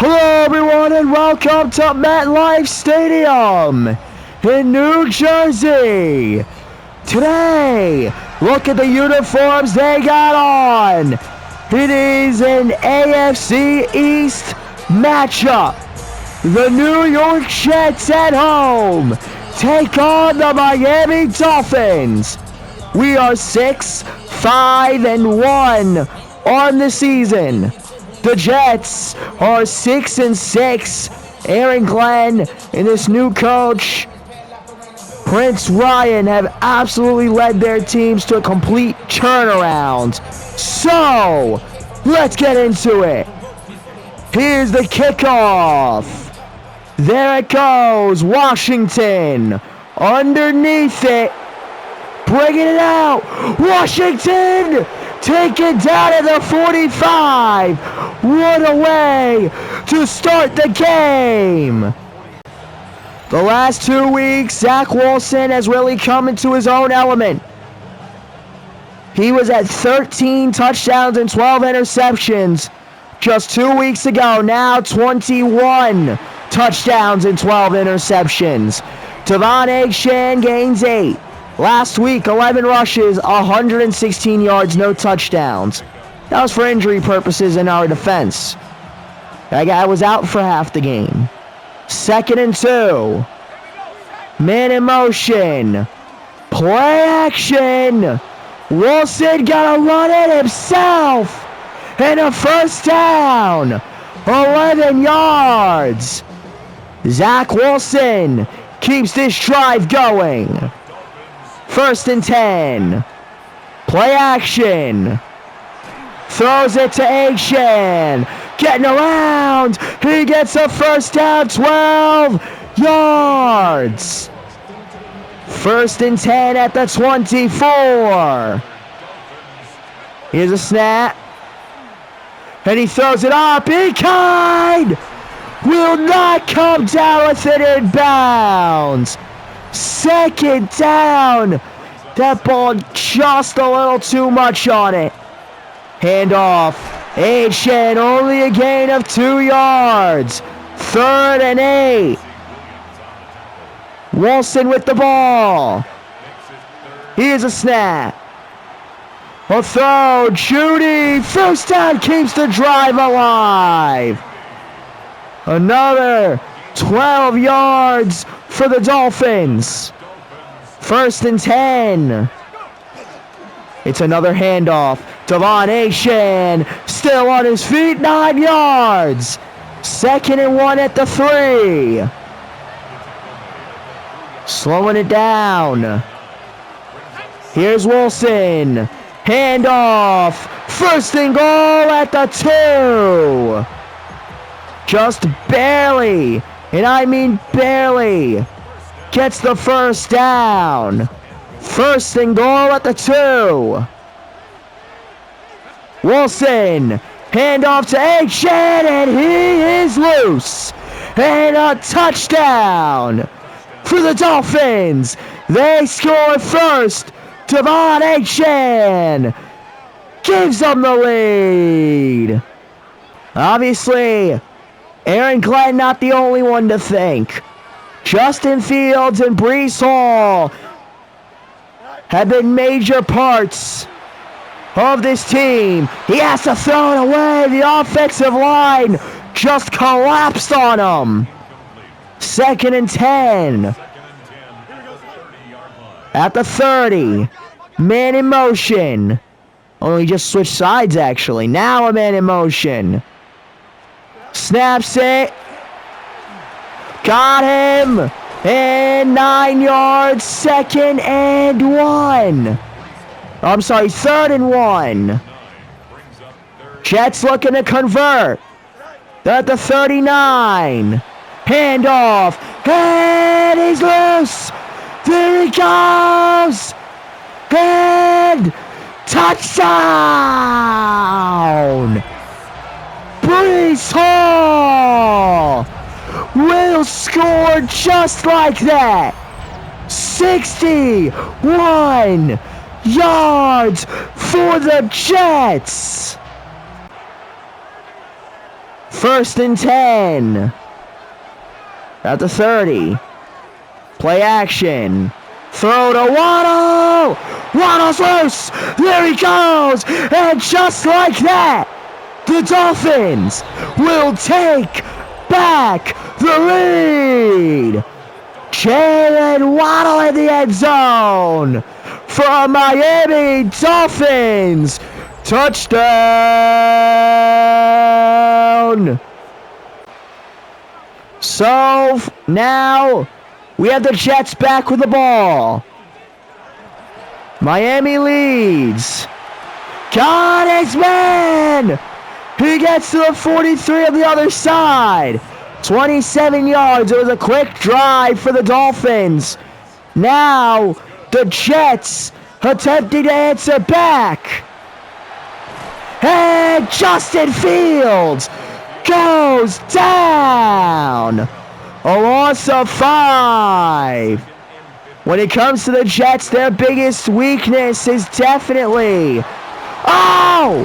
Hello everyone and welcome to MetLife Stadium in New Jersey. Today, look at the uniforms they got on. It is an AFC East matchup. The New York Jets at home take on the Miami Dolphins. We are 6-5-1 on the season. The Jets are 6-6. Aaron Glenn and this new coach, Prince Ryan, have absolutely led their teams to a complete turnaround. So, let's get into it. Here's the kickoff. There it goes. Washington underneath it. Bringing it out. Washington taken down at the 45. What a way to start the game. The last 2 weeks, Zach Wilson has really come into his own element. He was at 13 touchdowns and 12 interceptions just 2 weeks ago. Now 21 touchdowns and 12 interceptions. Devon Achane gains 8. Last week, 11 rushes, 116 yards, no touchdowns. That was for injury purposes in our defense. That guy was out for half the game. 2nd and 2. Man in motion. Play action. Wilson gotta run it himself. And a first down. 11 yards. Zach Wilson keeps this drive going. 1st and 10. Play action. Throws it to Achane. Getting around. He gets a first down. 12 yards. 1st and 10 at the 24. Here's a snap. And he throws it up. Ikai will not come down with it in bounds. 2nd down. That ball just a little too much on it. Handoff. Achane, only a gain of 2 yards. 3rd and 8. Wilson with the ball. Here's a snap. A throw. Judy. First down, keeps the drive alive. Another 12 yards for the Dolphins. 1st and 10. It's another handoff. Devon Achane still on his feet. 9 yards. 2nd and 1 at the 3. Slowing it down. Here's Wilson. Handoff. 1st and goal at the 2. Just barely, and I mean barely, gets the first down. 1st and goal at the 2. Wilson, handoff to Achane, and he is loose. And a touchdown for the Dolphins. They score first. Devon Achane gives them the lead. Obviously, Aaron Glenn not the only one to thank. Justin Fields and Breece Hall have been major parts of this team. He has to throw it away. The offensive line just collapsed on him. 2nd and 10. At the 30. Man in motion. Oh, he just switched sides actually. Now a man in motion. Snaps it. Got him. And 9 yards. 2nd and 1. I'm sorry, 3rd and 1. Jets looking to convert. They're at the 39. Handoff. And he's loose. There he goes. And touchdown. Breece Hall will score just like that. 61 yards for the Jets. First and 10. At the 30. Play action. Throw to Waddle. Waddle's loose. There he goes. And just like that, the Dolphins will take back the lead. Jalen Waddle in the end zone for Miami Dolphins. Touchdown. So now we have the Jets back with the ball. Miami leads. Got his man. He gets to the 43 on the other side. 27 yards. It was a quick drive for the Dolphins. Now the Jets attempting to answer back. And Justin Fields goes down. A loss of 5. When it comes to the Jets, their biggest weakness is definitely... Oh!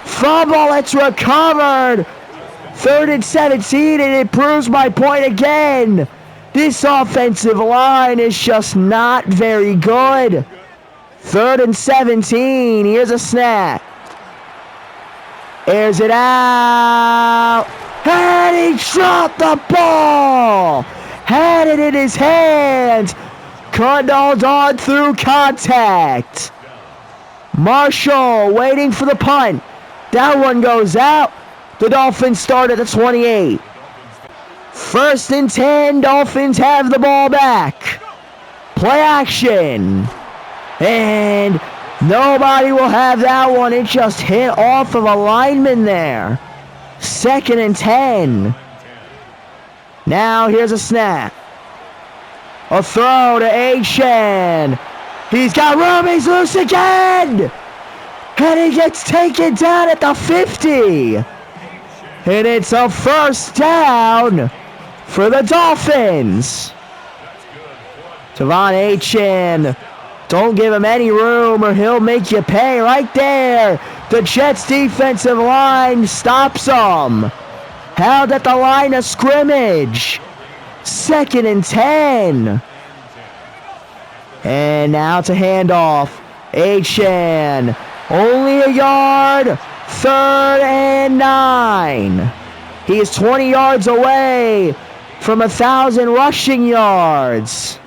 Fumble, it's recovered. 3rd and 17, and it proves my point again. This offensive line is just not very good. 3rd and 17, here's a snap. Airs it out. And he dropped the ball. Had it in his hands. Cuddled on through contact. Marshall waiting for the punt. That one goes out. The Dolphins start at the 28. 1st and 10. Dolphins have the ball back. Play action. And nobody will have that one. It just hit off of a lineman there. 2nd and 10. Now here's a snap. A throw to Achane. He's got room. He's loose again. And he gets taken down at the 50. And it's a 1st down for the Dolphins. Tavon Achane. Don't give him any room or he'll make you pay right there. The Jets defensive line stops him. Held at the line of scrimmage. 2nd and 10. And now to handoff. Achane. Only a yard. 3rd and 9. He is 20 yards away from 1,000 rushing yards.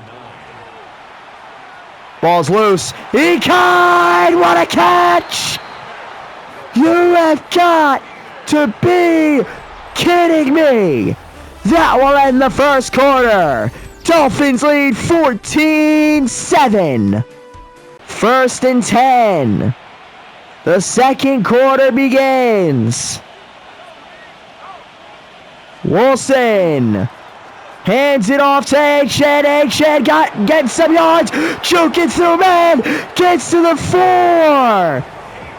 Ball's loose. He caught! What a catch! You have got to be kidding me! That will end the 1st quarter. Dolphins lead 14-7. 1st and 10. The 2nd quarter begins. Wilson hands it off to Achane. Achane gets some yards. Juking through man. Gets to the 4.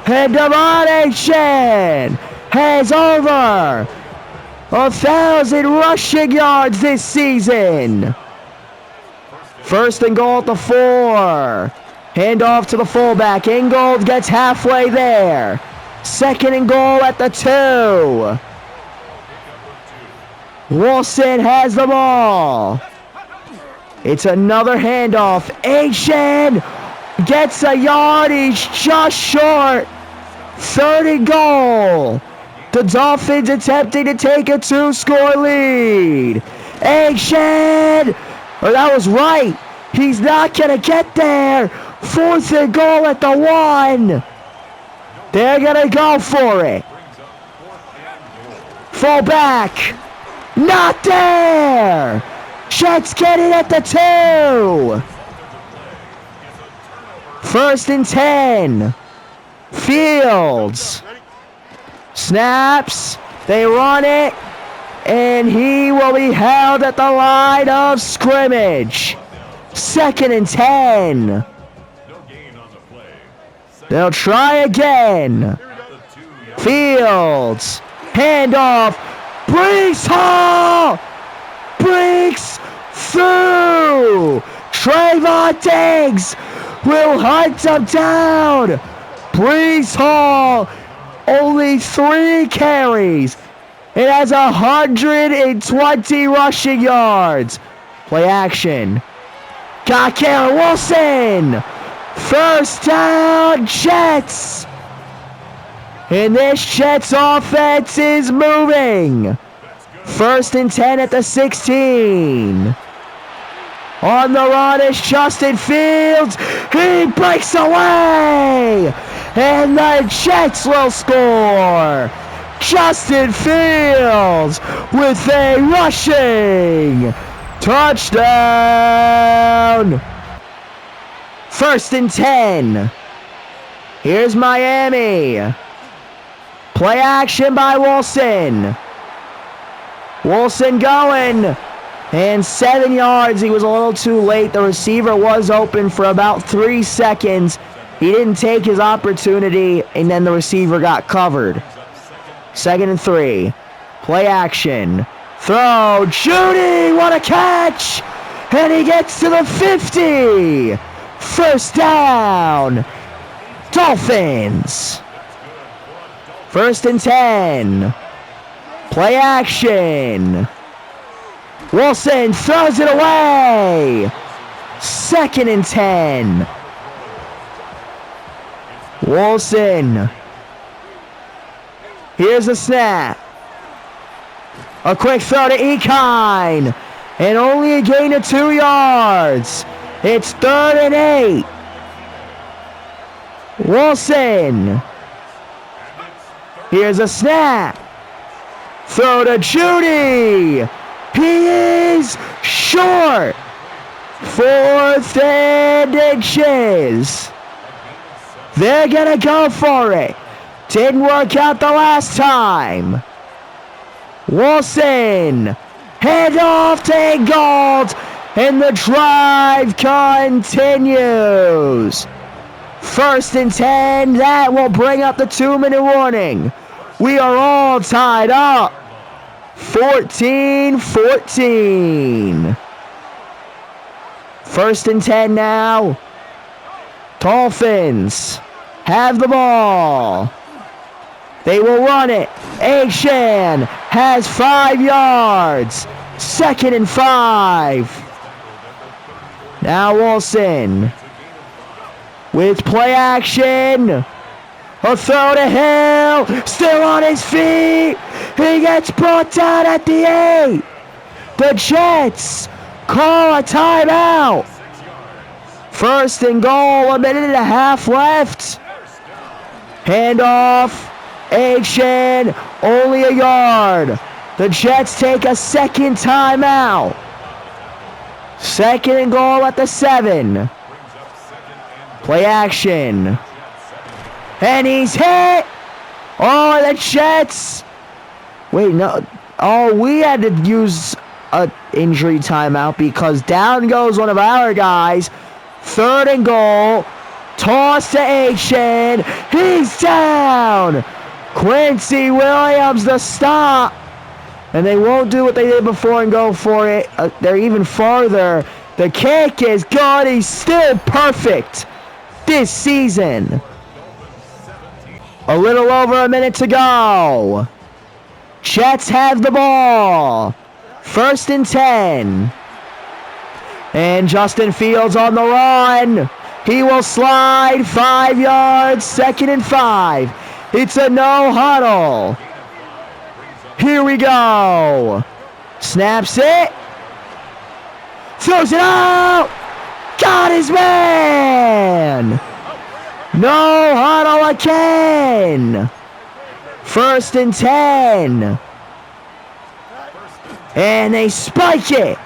And Devon Achane has over 1,000 rushing yards this season. 1st and goal at the 4. Hand off to the fullback. Ingold gets halfway there. 2nd and goal at the 2. Wilson has the ball. It's another handoff. Achane gets a yard. He's just short. 3rd and goal. The Dolphins attempting to take a 2-score lead. Achane. Oh, that was right. He's not going to get there. 4th and goal at the 1. They're going to go for it. Fullback. Not there. Jets get it at the 2. 1st and 10. Fields. Snaps. They run it. And he will be held at the line of scrimmage. 2nd and 10. They'll try again. Fields. Handoff. Breaks Hall. Breaks through. Trayvon Diggs will hunt him down. Brees Hall, only 3 carries, It has 120 rushing yards. Play action. Got Karen Wilson. First down, Jets. And this Jets offense is moving. First and 10 at the 16. On the run is Justin Fields. He breaks away. And the Jets will score. Justin Fields with a rushing touchdown. First and 10. Here's Miami. Play action by Wilson. Wilson going. And 7 yards. He was a little too late. The receiver was open for about 3 seconds. He didn't take his opportunity, and then the receiver got covered. 2nd and 3. Play action. Throw. Judy. What a catch. And he gets to the 50. First down. Dolphins. First and 10. Play action. Wilson throws it away. 2nd and 10. Wilson. Here's the snap. A quick throw to Ekine. And only a gain of 2 yards. It's 3rd and 8. Wilson. Here's a snap. Throw to Judy. He is short. 4th and inches. They're going to go for it. Didn't work out the last time. Wilson. Hand off to Ingold. And the drive continues. 1st and 10. That will bring up the 2-minute warning. We are all tied up. 14-14. 1st and 10 now. Dolphins have the ball. They will run it. Achane has 5 yards. 2nd and 5. Now Wilson with play action. A throw to Hill. Still on his feet. He gets brought down at the 8. The Jets call a timeout. 1st and goal. 1.5 minutes left. Handoff. Achane. Only a yard. The Jets take a 2nd timeout. 2nd and goal at the 7. Play action. And he's hit. Oh, the Jets. Wait, no. Oh, we had to use an injury timeout because down goes one of our guys. 3rd and goal. Toss to Achane. He's down. Quincy Williams the stop. And they won't do what they did before and go for it. They're even farther. The kick is good. He's still perfect this season. A little over a minute to go. Jets have the ball. 1st and 10. And Justin Fields on the run. He will slide 5 yards. 2nd and 5. It's a no huddle. Here we go. Snaps it. Throws it out. Got his man. No huddle again. 1st and 10. And they spike it.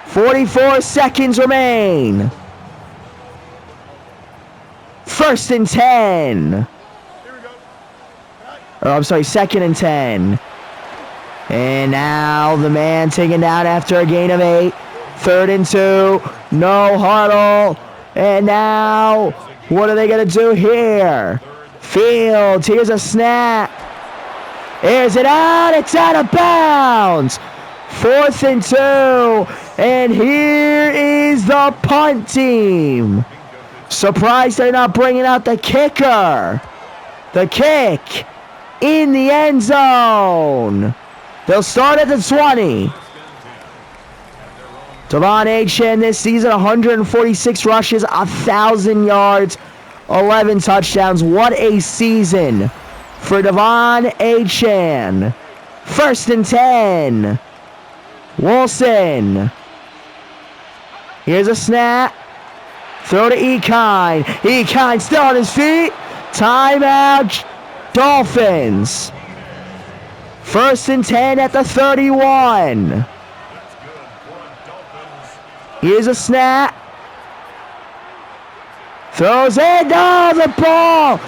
44 seconds remain. 1st and 10. Oh, I'm sorry, 2nd and 10. And now the man taken down after a gain of 8. 3rd and 2. No huddle. And now, what are they going to do here? Fields, here's a snap. Airs it out. It's out of bounds. 4th and 2. And here is the punt team. Surprised they're not bringing out the kicker. The kick in the end zone. They'll start at the 20. Devon Achane this season, 146 rushes, 1,000 yards, 11 touchdowns. What a season for Devon Achane. 1st and 10. Wilson. Here's a snap. Throw to Ekine. Ekine still on his feet. Timeout, Dolphins. 1st and 10 at the 31. Here's a snap. Throws it. Oh, the ball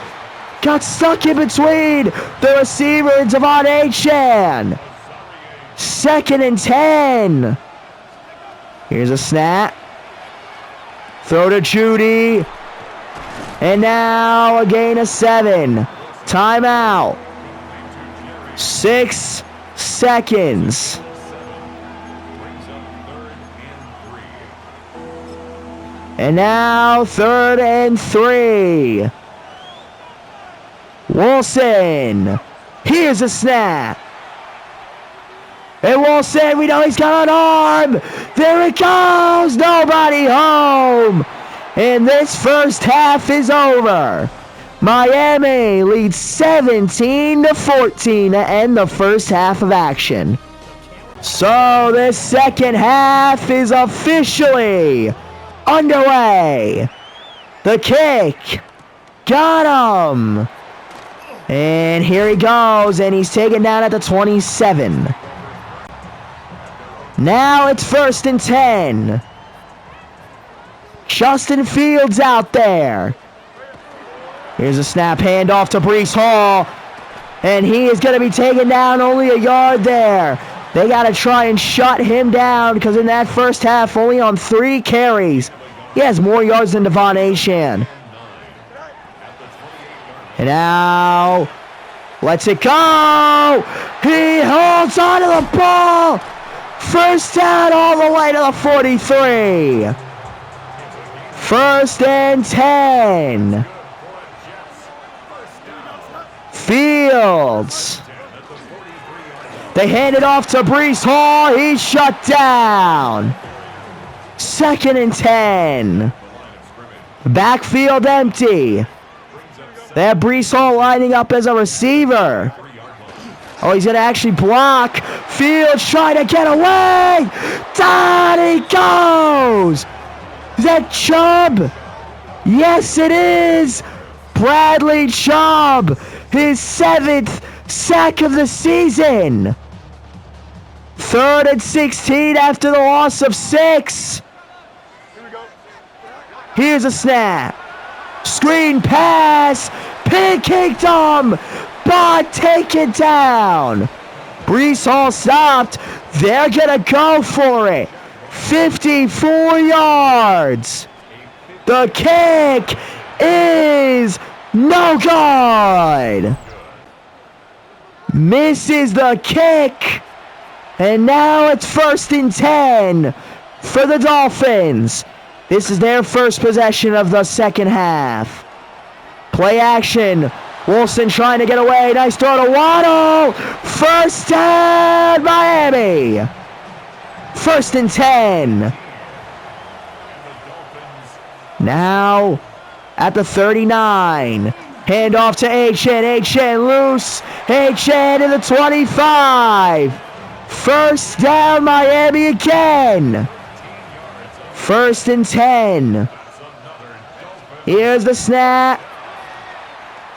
got stuck in between the receiver and Devon Achane. 2nd and 10. Here's a snap. Throw to Judy. And now a gain of 7. Timeout. 6 seconds. And now 3rd and 3. Wilson. Here's a snap. And Wilson, we know he's got an arm. There it goes. Nobody home. And this first half is over. Miami leads 17-14 to end the first half of action. So the second half is officially underway. The kick. Got him. And here he goes, and he's taken down at the 27. Now it's 1st and 10. Justin Fields out there. Here's a snap, handoff to Breece Hall. And he is going to be taken down only a yard there. They got to try and shut him down because in that first half, only on 3 carries, he has more yards than Devon Achane. And now, lets it go. He holds on to the ball. First down all the way to the 43. 1st and 10. Fields. They hand it off to Breece Hall. He's shut down. 2nd and 10. Backfield empty. They have Breece Hall lining up as a receiver. Oh, he's going to actually block. Fields trying to get away. Down he goes. Is that Chubb? Yes, it is. Bradley Chubb. His 7th sack of the season. 3rd and 16 after the loss of 6. Here's a snap. Screen pass. Pancaked him. But taken down. Breece Hall stopped. They're going to go for it. 54 yards. The kick is no good. Misses the kick. And now it's 1st and 10 for the Dolphins. This is their first possession of the second half. Play action. Wilson trying to get away. Nice throw to Waddle. First down, Miami. 1st and 10. Now at the 39. Handoff to Achane. Achane loose. Achane in the 25. First down, Miami again. 1st and 10. Here's the snap.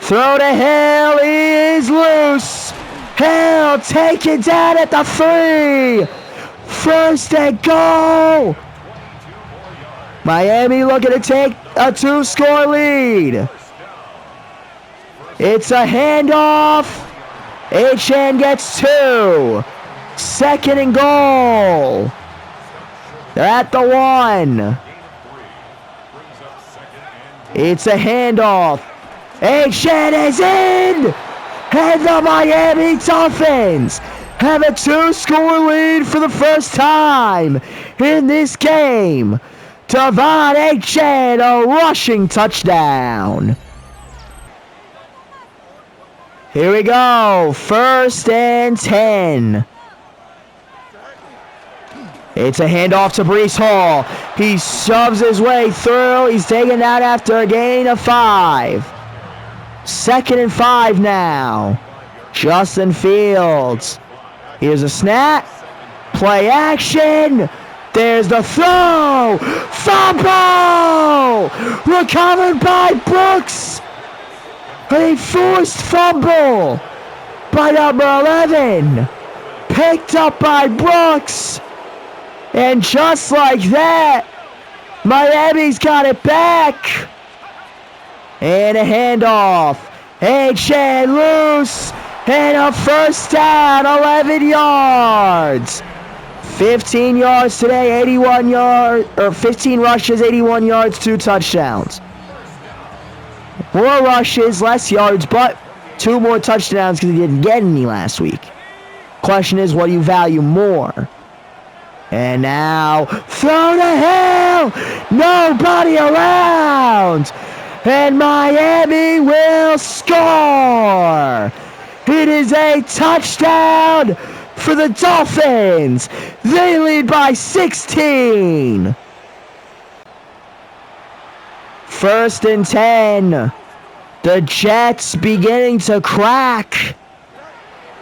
Throw to Hill. He is loose. Hill taken down at the 3. 1st and goal. Miami looking to take a 2-score lead. It's a handoff. Achane gets 2. 2nd and goal. They're at the 1. It's a handoff. Achane is in. And the Miami Dolphins have a 2-score lead for the first time in this game. Devon Achane, a rushing touchdown. Here we go. 1st and 10. It's a handoff to Breece Hall. He shoves his way through. He's taken out after a gain of 5. 2nd and 5 now. Justin Fields. Here's a snap. Play action. There's the throw. Fumble! Recovered by Brooks. A forced fumble by number 11. Picked up by Brooks. And just like that, Miami's got it back. And a handoff. Achane loose. And a first down, 11 yards. 15 yards today, 15 rushes, 81 yards, 2 touchdowns. More rushes, less yards, but 2 more touchdowns because he didn't get any last week. Question is, what do you value more? And now, throw to hell! Nobody around! And Miami will score! It is a touchdown for the Dolphins! They lead by 16! 1st and 10. The Jets beginning to crack.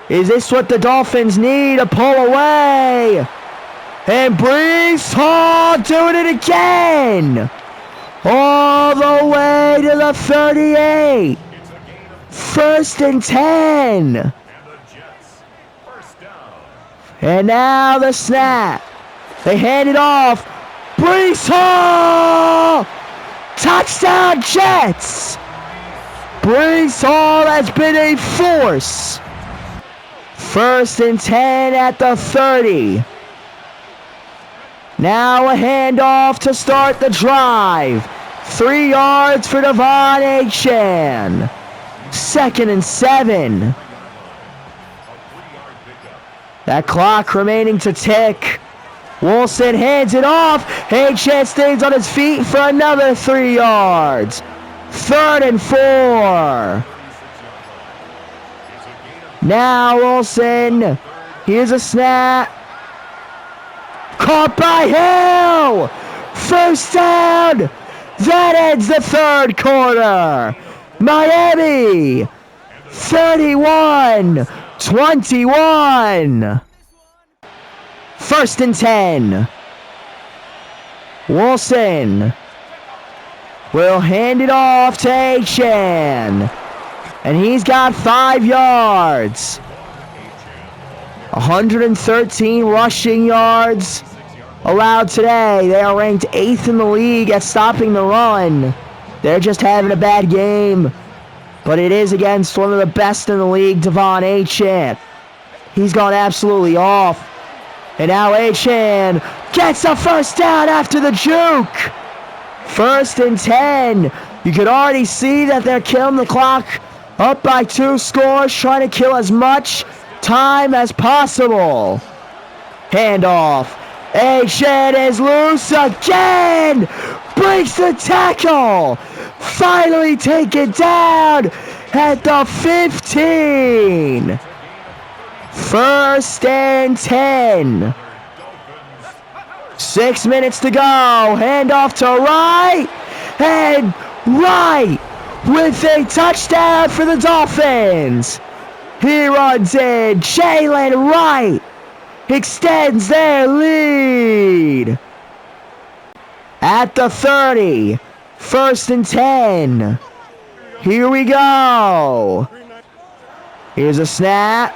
Is this what the Dolphins need to pull away? And Breece Hall doing it again. All the way to the 38. 1st and 10. And now the snap. They hand it off. Breece Hall. Touchdown Jets. Breece Hall has been a force. 1st and 10 at the 30. Now a handoff to start the drive. 3 yards for Devon Achane. 2nd and 7. That clock remaining to tick. Wilson hands it off. Achane stays on his feet for another 3 yards. 3rd and 4. Now Wilson. Here's a snap. Caught by Hill! 1st down! That ends the 3rd quarter! Miami! 31-21! 1st and 10. Wilson will hand it off to Achane. And he's got 5 yards. 113 rushing yards allowed today. They are ranked 8th in the league at stopping the run. They're just having a bad game. But it is against one of the best in the league, Devon Achane. He's gone absolutely off. And now Achane gets a 1st down after the juke. 1st and 10. You can already see that they're killing the clock. Up by 2 scores, trying to kill as much time as possible. Handoff. Achane is loose again. Breaks the tackle. Finally taken down at the 15. 1st and 10. 6 minutes to go. Handoff to Wright. And Wright with a touchdown for the Dolphins. He runs in. Jalen Wright extends their lead. At the 30. 1st and 10. Here we go. Here's a snap.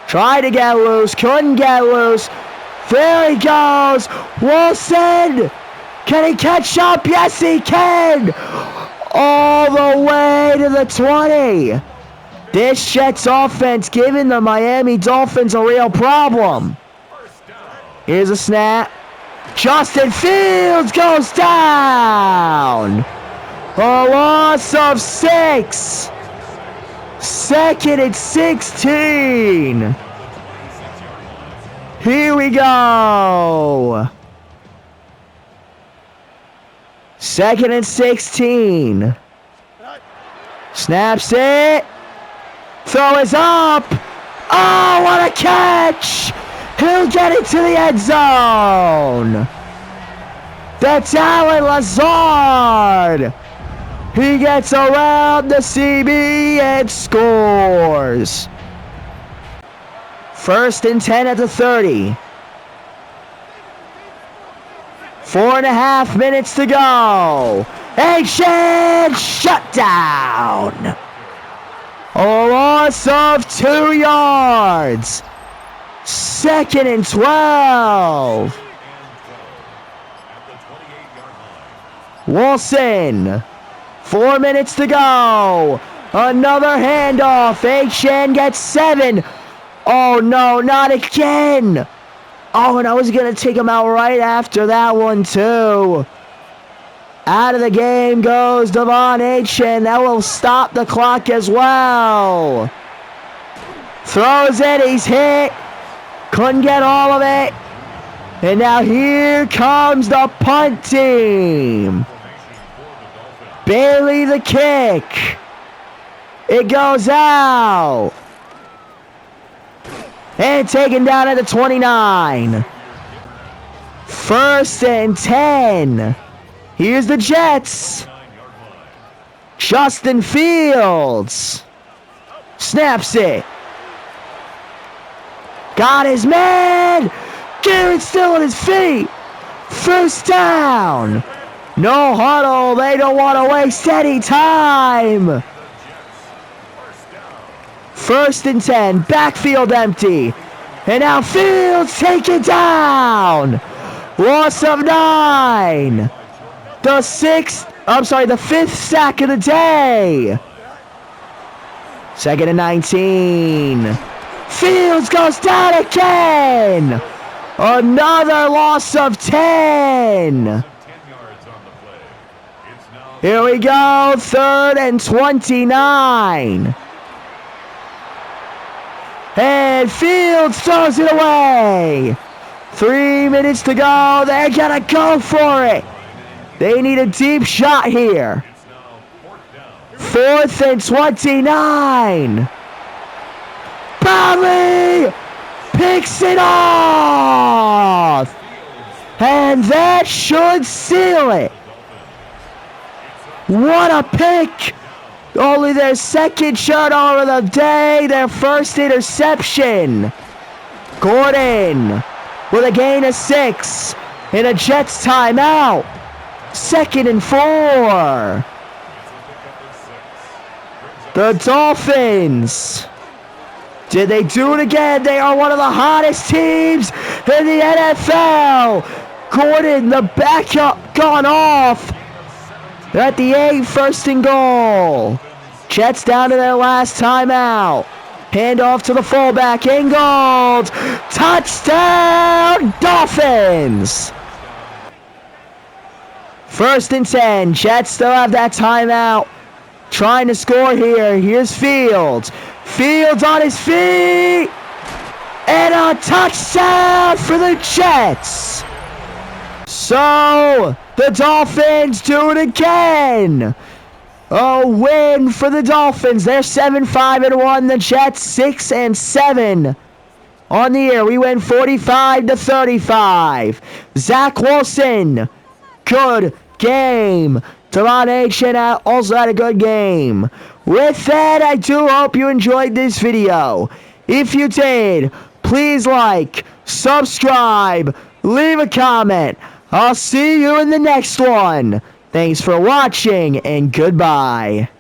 Tried to get loose. Couldn't get loose. There he goes. Wilson. Can he catch up? Yes, he can. All the way to the 20. This Jets offense giving the Miami Dolphins a real problem. Here's a snap. Justin Fields goes down. A loss of 6. 2nd and 16. Here we go. 2nd and 16. Snaps it. Throw is up. Oh, what a catch. He'll He'll get it to the end zone. The talent Lazard. He gets around the CB and scores. 1st and 10 at the 30. 4.5 minutes to go. Action shutdown. A loss of 2 yards. 2nd and 12. Wilson. 4 minutes to go. Another handoff. H.N. gets 7. Oh no, not again. Oh, and I was going to take him out right after that one too. Out of the game goes Devon H.N. That will stop the clock as well. Throws it. He's hit. Couldn't get all of it. And now here comes the punt team. Bailey the kick. It goes out. And taken down at the 29. 1st and 10. Here's the Jets. Justin Fields. Snaps it. Got his man. Garrett still on his feet. 1st down. No huddle. They don't want to waste any time. 1st and 10. Backfield empty. And now Fields take it down. Loss of 9. The 5th sack of the day. 2nd and 19. Fields goes down again. Another loss of 10. Here we go. 3rd and 29. And Fields throws it away. 3 minutes to go. They gotta go for it. They need a deep shot here. 4th and 29. Bradley picks it off. And that should seal it. What a pick. Only their 2nd turnover of the day. Their 1st interception. Gordon with a gain of 6. And a Jets timeout. 2nd and 4. The Dolphins. Did they do it again? They are one of the hottest teams in the NFL. Gordon, the backup, gone off. They're at the 8, 1st and goal. Jets down to their last timeout. Hand off to the fullback, Ingold. Touchdown, Dolphins. 1st and 10. Jets still have that timeout. Trying to score here. Here's Fields. Fields on his feet. And a touchdown for the Jets. So, the Dolphins do it again. A win for the Dolphins. They're 7-5-1. The Jets 6-7. On the year, we win 45-35. Zach Wilson, good game. Devon H.N. also had a good game. With that, I do hope you enjoyed this video. If you did, please like, subscribe, leave a comment. I'll see you in the next one. Thanks for watching, and goodbye.